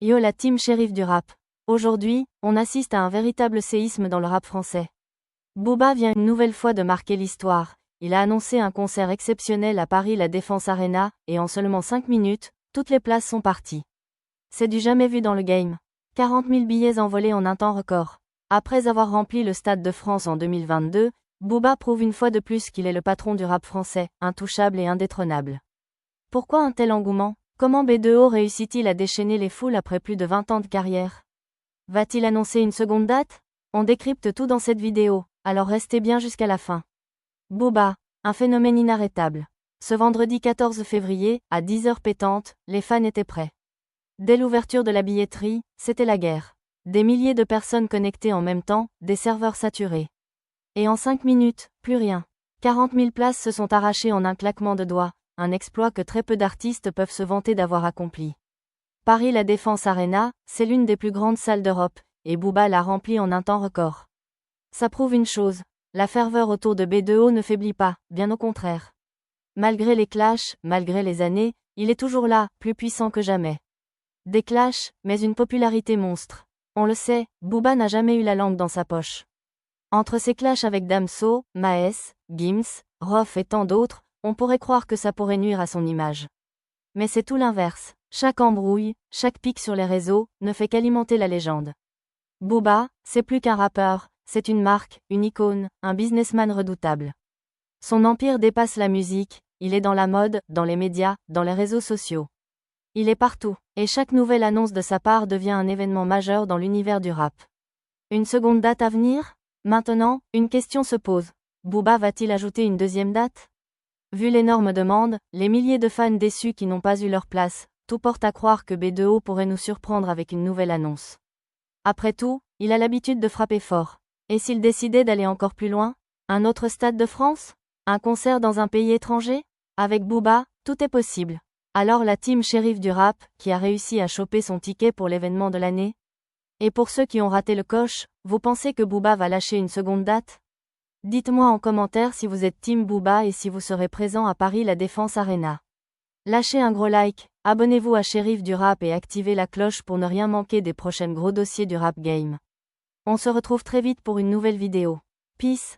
Yo la team shérif du rap. Aujourd'hui, on assiste à un véritable séisme dans le rap français. Booba vient une nouvelle fois de marquer l'histoire. Il a annoncé un concert exceptionnel à Paris La Défense Arena, et en seulement 5 minutes, toutes les places sont parties. C'est du jamais vu dans le game. 40 000 billets envolés en un temps record. Après avoir rempli le Stade de France en 2022, Booba prouve une fois de plus qu'il est le patron du rap français, intouchable et indétrônable. Pourquoi un tel engouement ? Comment B2O réussit-il à déchaîner les foules après plus de 20 ans de carrière ? Va-t-il annoncer une seconde date ? On décrypte tout dans cette vidéo, alors restez bien jusqu'à la fin. Booba, un phénomène inarrêtable. Ce vendredi 14 février, à 10h pétantes, les fans étaient prêts. Dès l'ouverture de la billetterie, c'était la guerre. Des milliers de personnes connectées en même temps, des serveurs saturés. Et en 5 minutes, plus rien. 40 000 places se sont arrachées en un claquement de doigts, un exploit que très peu d'artistes peuvent se vanter d'avoir accompli. Paris La Défense Arena, c'est l'une des plus grandes salles d'Europe, et Booba l'a remplie en un temps record. Ça prouve une chose, la ferveur autour de B2O ne faiblit pas, bien au contraire. Malgré les clashs, malgré les années, il est toujours là, plus puissant que jamais. Des clashs, mais une popularité monstre. On le sait, Booba n'a jamais eu la langue dans sa poche. Entre ses clashs avec Damso, Maes, Gims, Rof et tant d'autres, on pourrait croire que ça pourrait nuire à son image. Mais c'est tout l'inverse. Chaque embrouille, chaque pic sur les réseaux, ne fait qu'alimenter la légende. Booba, c'est plus qu'un rappeur, c'est une marque, une icône, un businessman redoutable. Son empire dépasse la musique, il est dans la mode, dans les médias, dans les réseaux sociaux. Il est partout, et chaque nouvelle annonce de sa part devient un événement majeur dans l'univers du rap. Une seconde date à venir ? Maintenant, une question se pose. Booba va-t-il ajouter une deuxième date ? Vu l'énorme demande, les milliers de fans déçus qui n'ont pas eu leur place, tout porte à croire que B2O pourrait nous surprendre avec une nouvelle annonce. Après tout, il a l'habitude de frapper fort. Et s'il décidait d'aller encore plus loin ? Un autre stade de France ? Un concert dans un pays étranger ? Avec Booba, tout est possible. Alors la team shérif du rap, qui a réussi à choper son ticket pour l'événement de l'année ? Et pour ceux qui ont raté le coche, vous pensez que Booba va lâcher une seconde date ? Dites-moi en commentaire si vous êtes team Booba et si vous serez présent à Paris La Défense Arena. Lâchez un gros like, abonnez-vous à Shérif du Rap et activez la cloche pour ne rien manquer des prochains gros dossiers du rap game. On se retrouve très vite pour une nouvelle vidéo. Peace.